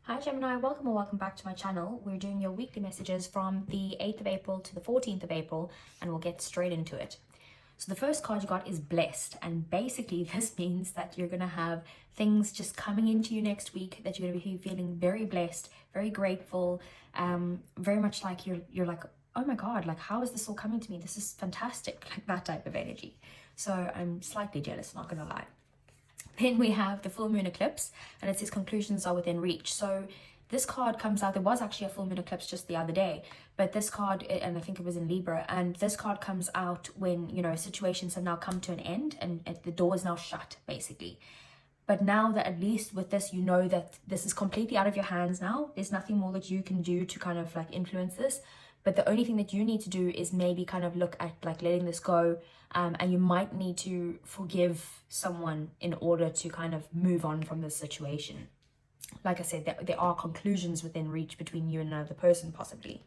Hi Gemini, welcome or welcome back to my channel. We're doing your weekly messages from the 8th of April to the 14th of April, and we'll get straight into it. So the first card you got is Blessed, and basically this means that you're going to have things just coming into you next week, that you're going to be feeling very blessed, very grateful, very much like you're like, oh my god, like how is this all coming to me? This is fantastic, like that type of energy. So I'm slightly jealous, not gonna lie. Then we have the full moon eclipse, and it says conclusions are within reach. So this card comes out, there was actually a full moon eclipse just the other day, but this card, and I think it was in Libra, and this card comes out when, you know, situations have now come to an end and the door is now shut, basically. But now that at least with this, you know that this is completely out of your hands now. There's nothing more that you can do to kind of like influence this. But the only thing that you need to do is maybe kind of look at like letting this go. And you might need to forgive someone in order to kind of move on from this situation. Like I said, there are conclusions within reach between you and another person possibly.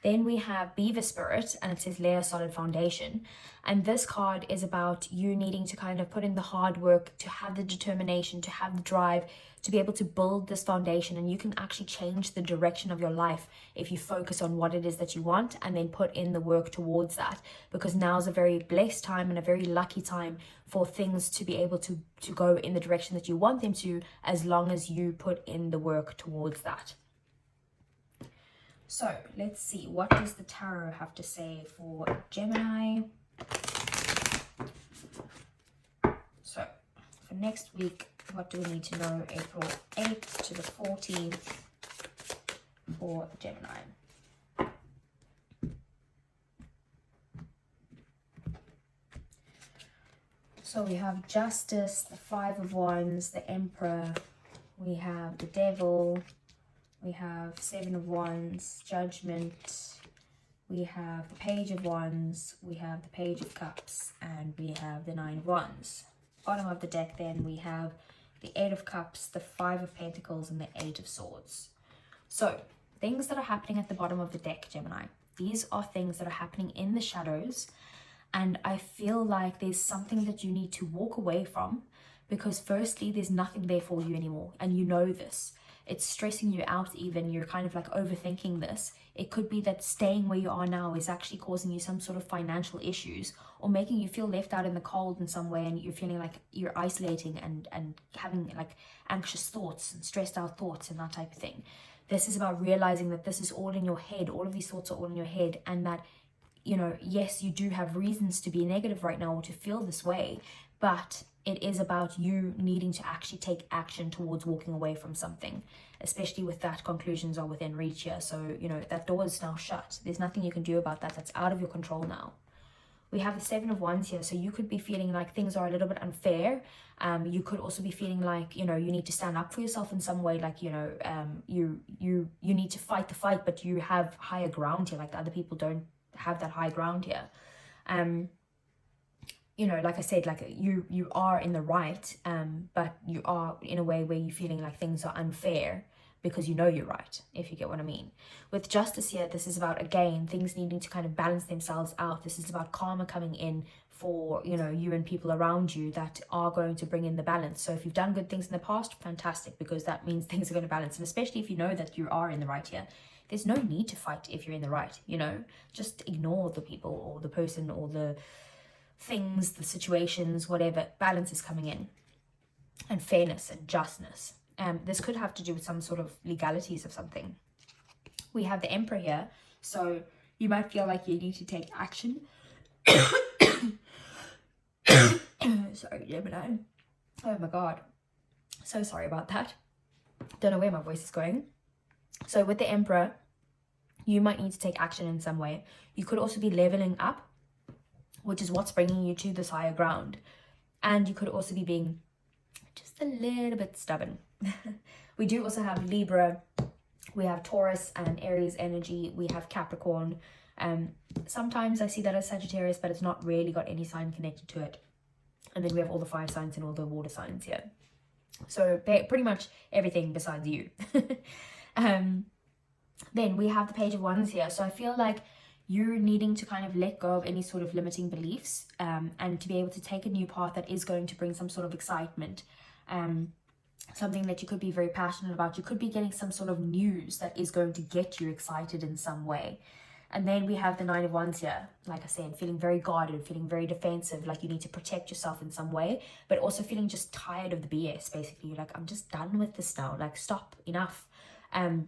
Then we have Beaver Spirit, and it says lay a solid foundation. And this card is about you needing to kind of put in the hard work, to have the determination, to have the drive, to be able to build this foundation. And you can actually change the direction of your life if you focus on what it is that you want and then put in the work towards that. Because now is a very blessed time and a very lucky time for things to be able to go in the direction that you want them to, as long as you put in the work towards that. So let's see, what does the tarot have to say for Gemini? So for next week, what do we need to know? April 8th to the 14th for Gemini. So we have Justice, the Five of Wands, the Emperor, we have the Devil, we have Seven of Wands, Judgment, we have the Page of Wands, we have the Page of Cups, and we have the Nine of Wands. Bottom of the deck then we have the Eight of Cups, the Five of Pentacles, and the Eight of Swords. So things that are happening at the bottom of the deck, Gemini, these are things that are happening in the shadows, and I feel like there's something that you need to walk away from, because firstly, there's nothing there for you anymore, and you know this. It's stressing you out even, you're kind of like overthinking this. It could be that staying where you are now is actually causing you some sort of financial issues, or making you feel left out in the cold in some way, and you're feeling like you're isolating and having like anxious thoughts and stressed out thoughts and that type of thing. This is about realizing that this is all in your head. All of these thoughts are all in your head, and that, you know, yes, you do have reasons to be negative right now or to feel this way, but it is about you needing to actually take action towards walking away from something, especially with that conclusions are within reach here. So, you know, that door is now shut. There's nothing you can do about that. That's out of your control now. We have the Seven of Wands here. So you could be feeling like things are a little bit unfair. You could also be feeling like, you know, you need to stand up for yourself in some way. Like, you know, you need to fight the fight, but you have higher ground here. Like the other people don't have that high ground here. You know, like I said, like you are in the right, but you are in a way where you're feeling like things are unfair because you know you're right, if you get what I mean. With Justice here, this is about, again, things needing to kind of balance themselves out. This is about karma coming in for, you know, you and people around you that are going to bring in the balance. So if you've done good things in the past, fantastic, because that means things are going to balance. And especially if you know that you are in the right here, there's no need to fight if you're in the right, you know. Just ignore the people or the person or the things, the situations, whatever. Balance is coming in, and fairness and justness. This could have to do with some sort of legalities of something. We have the Emperor here, so you might feel like you need to take action. Sorry, Gemini. Oh my god, so sorry about that. Don't know where my voice is going. So with the Emperor, you might need to take action in some way. You could also be leveling up, which is what's bringing you to this higher ground. And you could also be being just a little bit stubborn. We do also have Libra, we have Taurus and Aries energy, we have Capricorn. Sometimes I see that as Sagittarius, but it's not really got any sign connected to it. And then we have all the fire signs and all the water signs here. So pretty much everything besides you. Then we have the Page of Wands here. So I feel like you're needing to kind of let go of any sort of limiting beliefs, and to be able to take a new path that is going to bring some sort of excitement. something that you could be very passionate about. You could be getting some sort of news that is going to get you excited in some way. And then we have the Nine of Wands here, like I said, feeling very guarded, feeling very defensive, like you need to protect yourself in some way, but also feeling just tired of the BS, basically. You're like, I'm just done with this now, like stop, enough. And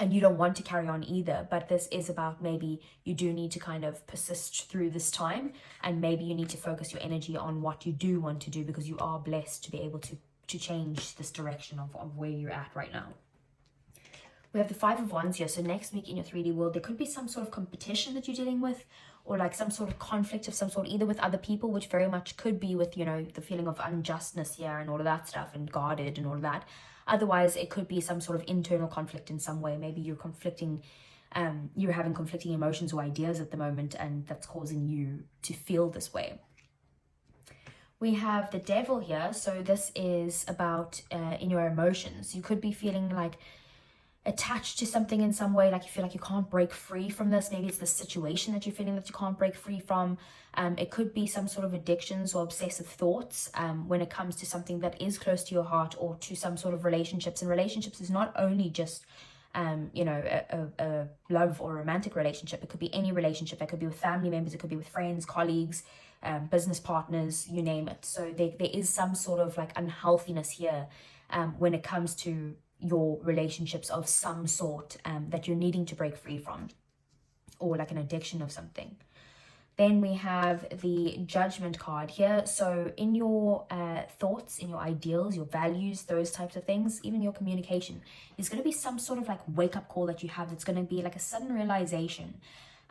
you don't want to carry on either, but this is about maybe you do need to kind of persist through this time, and maybe you need to focus your energy on what you do want to do, because you are blessed to be able to change this direction of where you're at right now. We have the Five of Wands here. So next week in your 3D world, there could be some sort of competition that you're dealing with, or like some sort of conflict of some sort, either with other people, which very much could be with, you know, the feeling of unjustness here and all of that stuff, and guarded and all of that. Otherwise, it could be some sort of internal conflict in some way. Maybe you're you're having conflicting emotions or ideas at the moment, and that's causing you to feel this way. We have the Devil here. So this is about in your emotions. You could be feeling like attached to something in some way, like you feel like you can't break free from this. Maybe it's the situation that you're feeling that you can't break free from. It could be some sort of addictions or obsessive thoughts when it comes to something that is close to your heart, or to some sort of relationships. And relationships is not only just you know, a love or romantic relationship. It could be any relationship. That could be with family members, it could be with friends, colleagues, business partners, you name it. So there is some sort of like unhealthiness here when it comes to your relationships of some sort that you're needing to break free from, or like an addiction of something. Then we have the Judgment card here. So in your thoughts, in your ideals, your values, those types of things, even your communication, there's going to be some sort of like wake-up call that you have that's going to be like a sudden realization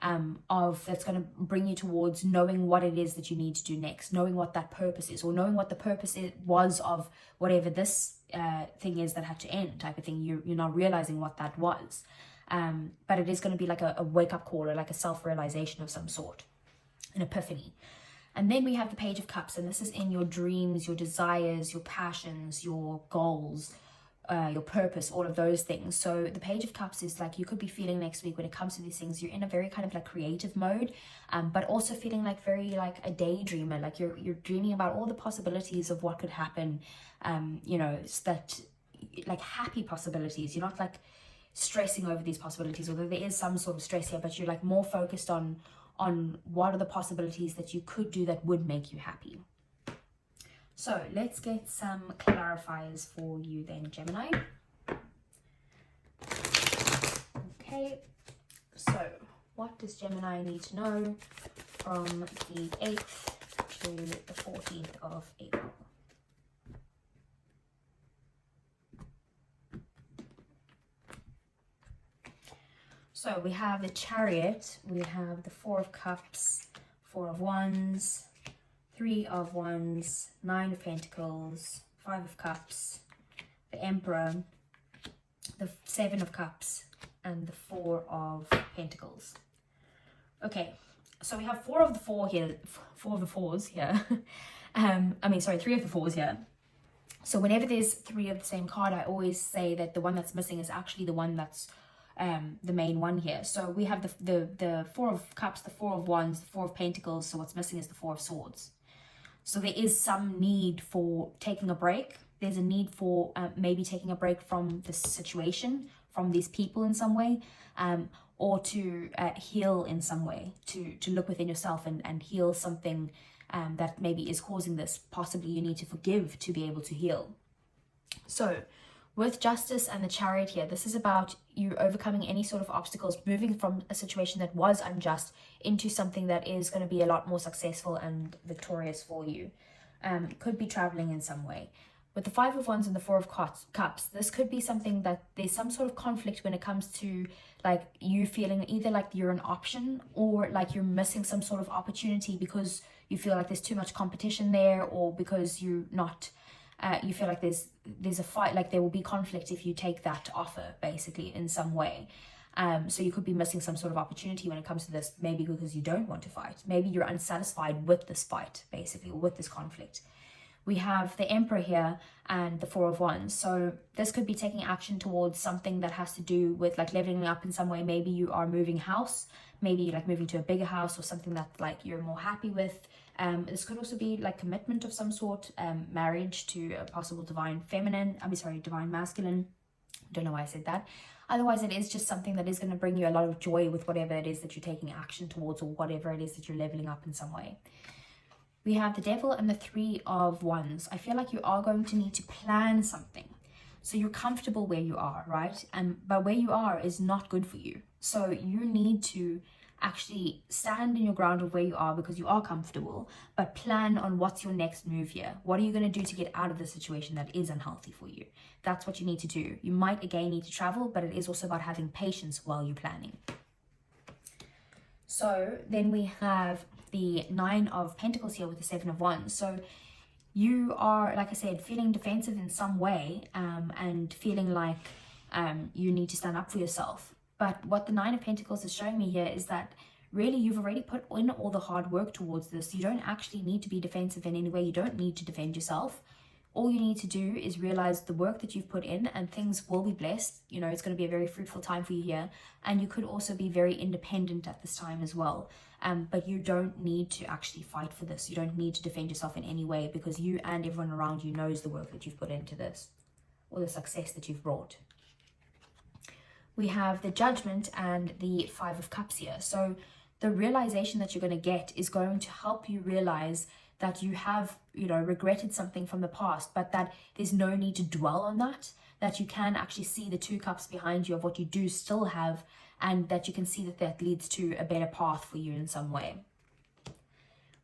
that's going to bring you towards knowing what it is that you need to do next, knowing what that purpose is, or knowing what the purpose was of whatever this thing is that had to end, type of thing. You're not realizing what that was, but it is going to be like a wake-up call, or like a self-realization of some sort, an epiphany. And then we have the Page of Cups, and this is in your dreams, your desires, your passions, your goals, your purpose, all of those things. So the Page of Cups is like, you could be feeling next week when it comes to these things, you're in a very kind of like creative mode, but also feeling like very like a daydreamer, like you're dreaming about all the possibilities of what could happen, you know, that like happy possibilities. You're not like stressing over these possibilities, although there is some sort of stress here, but you're like more focused on what are the possibilities that you could do that would make you happy. So let's get some clarifiers for you then, Gemini. Okay, so what does Gemini need to know from the 8th to the 14th of April? So we have the Chariot, we have the Four of Cups, Four of Wands, Three of Wands, Nine of Pentacles, Five of Cups, the Emperor, the Seven of Cups, and the Four of Pentacles. Okay, so we have Three of the Fours here. Three of the Fours here. So whenever there's three of the same card, I always say that the one that's missing is actually the one that's the main one here. So we have the Four of Cups, the Four of Wands, the Four of Pentacles. So what's missing is the Four of Swords. So there is some need for taking a break. There's a need for maybe taking a break from this situation, from these people in some way, or to heal in some way, to look within yourself and heal something that maybe is causing this. Possibly you need to forgive to be able to heal. So with Justice and the Chariot here, this is about you overcoming any sort of obstacles, moving from a situation that was unjust into something that is going to be a lot more successful and victorious for you. Could be traveling in some way. With the Five of Wands and the Four of Cups, this could be something that there's some sort of conflict when it comes to like you feeling either like you're an option, or like you're missing some sort of opportunity because you feel like there's too much competition there, or because you're not you feel like there's a fight, like there will be conflict if you take that offer, basically, in some way. So you could be missing some sort of opportunity when it comes to this, maybe because you don't want to fight. Maybe you're unsatisfied with this fight, basically, or with this conflict. We have the Emperor here and the Four of Wands. So this could be taking action towards something that has to do with like leveling up in some way. Maybe you are moving house, maybe like moving to a bigger house, or something that like you're more happy with. This could also be like commitment of some sort, marriage to a possible divine feminine, divine masculine. Don't know why I said that. Otherwise, it is just something that is going to bring you a lot of joy with whatever it is that you're taking action towards, or whatever it is that you're leveling up in some way. We have the Devil and the Three of Wands. I feel like you are going to need to plan something. So you're comfortable where you are, right? But where you are is not good for you. So you need to actually stand in your ground of where you are because you are comfortable, but plan on what's your next move here. What are you going to do to get out of the situation that is unhealthy for you? That's what you need to do. You might again need to travel, but it is also about having patience while you're planning. So then we have the Nine of Pentacles here with the Seven of Wands. So you are, like I said, feeling defensive in some way, and feeling like you need to stand up for yourself. But what the Nine of Pentacles is showing me here is that really you've already put in all the hard work towards this. You don't actually need to be defensive in any way. You don't need to defend yourself. All you need to do is realize the work that you've put in, and things will be blessed. You know, it's going to be a very fruitful time for you here. And you could also be very independent at this time as well. But you don't need to actually fight for this. You don't need to defend yourself in any way, because you and everyone around you knows the work that you've put into this, or the success that you've brought. We have the Judgment and the Five of Cups here. So the realization that you're going to get is going to help you realize that you have, you know, regretted something from the past, but that there's no need to dwell on that you can actually see the two cups behind you of what you do still have, and that you can see that that leads to a better path for you in some way.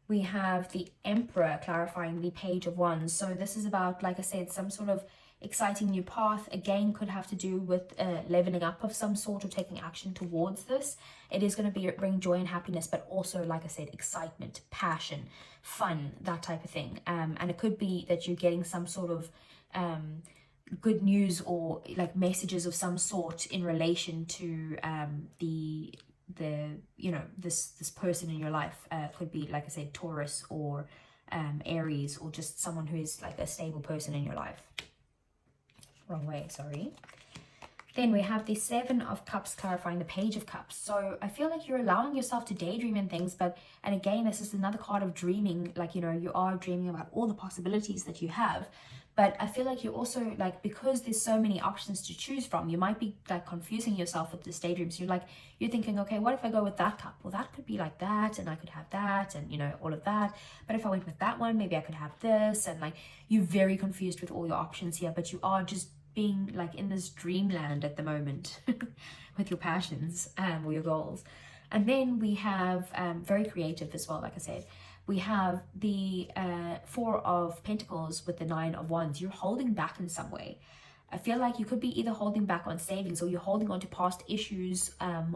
We have the Emperor clarifying the Page of Wands. So this is about, like I said, some sort of exciting new path. Again, could have to do with leveling up of some sort, or taking action towards this. It is going to bring joy and happiness, but also, like I said, excitement, passion, fun, that type of thing. And it could be that you're getting some sort of good news, or like messages of some sort in relation to the you know, this person in your life. Could be, like I said, Taurus or Aries, or just someone who is like a stable person in your life. Wrong way, sorry. Then we have the Seven of Cups clarifying the Page of Cups. So I feel like you're allowing yourself to daydream and things, and again, this is another card of dreaming. Like, you know, you are dreaming about all the possibilities that you have, but I feel like you're also, like, because there's so many options to choose from, you might be like confusing yourself with this daydream. So you're thinking, okay, what if I go with that cup? Well, that could be like that, and I could have that, and, you know, all of that. But if I went with that one, maybe I could have this, and like, you're very confused with all your options here, but you are just being like in this dreamland at the moment with your passions or your goals. And then we have very creative as well, like I said. We have the Four of Pentacles with the Nine of Wands. You're holding back in some way. I feel like you could be either holding back on savings, or you're holding on to past issues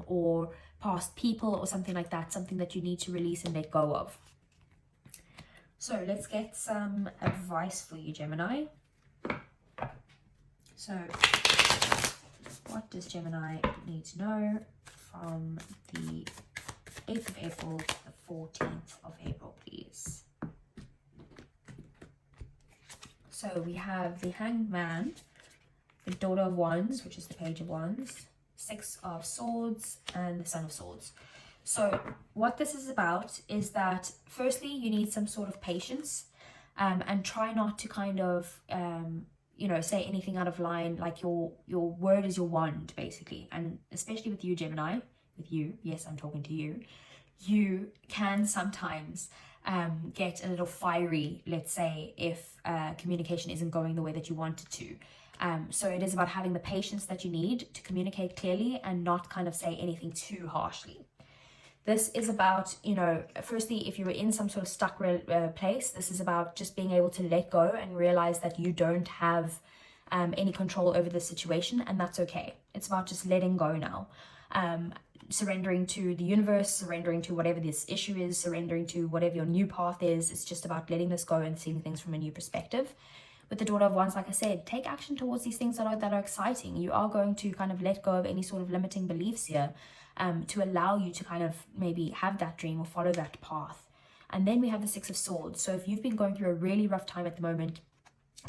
or past people, or something like that, something that you need to release and let go of. So let's get some advice for you, Gemini. So what does Gemini need to know from the 8th of April to the 14th of April, please? So we have the Hanged Man, the Daughter of Wands, which is the Page of Wands, Six of Swords, and the Son of Swords. So what this is about is that, firstly, you need some sort of patience, and try not to kind of you know, say anything out of line. Like, your word is your wand, basically. And especially with you, Gemini, with you, yes, I'm talking to you, you can sometimes get a little fiery, let's say, if communication isn't going the way that you want it to. So it is about having the patience that you need to communicate clearly and not kind of say anything too harshly. This is about, you know, firstly, if you were in some sort of stuck place, this is about just being able to let go and realize that you don't have any control over the situation, and that's okay. It's about just letting go now. Surrendering to the universe, surrendering to whatever this issue is, surrendering to whatever your new path is. It's just about letting this go and seeing things from a new perspective. With the Daughter of Wands, like I said, take action towards these things that are exciting. You are going to kind of let go of any sort of limiting beliefs here, to allow you to kind of maybe have that dream or follow that path. And then we have the Six of Swords. So if you've been going through a really rough time at the moment,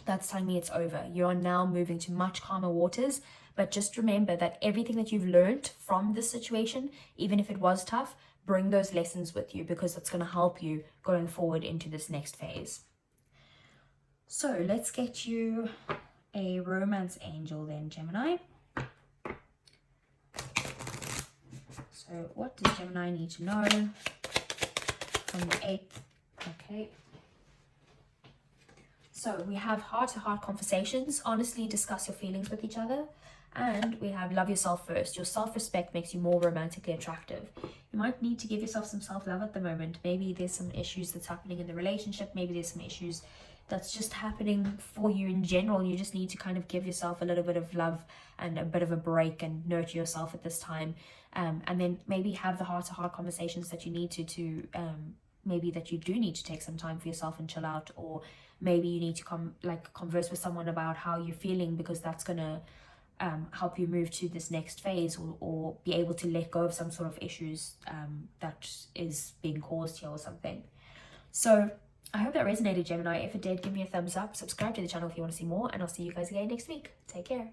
that's telling me it's over. You are now moving to much calmer waters. But just remember that everything that you've learned from this situation, even if it was tough, bring those lessons with you, because it's going to help you going forward into this next phase. So let's get you a romance angel then, Gemini. So what does Gemini need to know from the 8th? Okay. So we have heart-to-heart conversations. Honestly discuss your feelings with each other. And we have love yourself first. Your self-respect makes you more romantically attractive. You might need to give yourself some self-love at the moment. Maybe there's some issues that's happening in the relationship. Maybe there's some issues that's just happening for you in general. You just need to kind of give yourself a little bit of love and a bit of a break and nurture yourself at this time. And then maybe have the heart-to-heart conversations that you need to maybe that you do need to take some time for yourself and chill out, or maybe you need to converse with someone about how you're feeling, because that's gonna help you move to this next phase, or be able to let go of some sort of issues that is being caused here or something. So I hope that resonated, Gemini. If it did, give me a thumbs up, subscribe to the channel if you want to see more, and I'll see you guys again next week. Take care.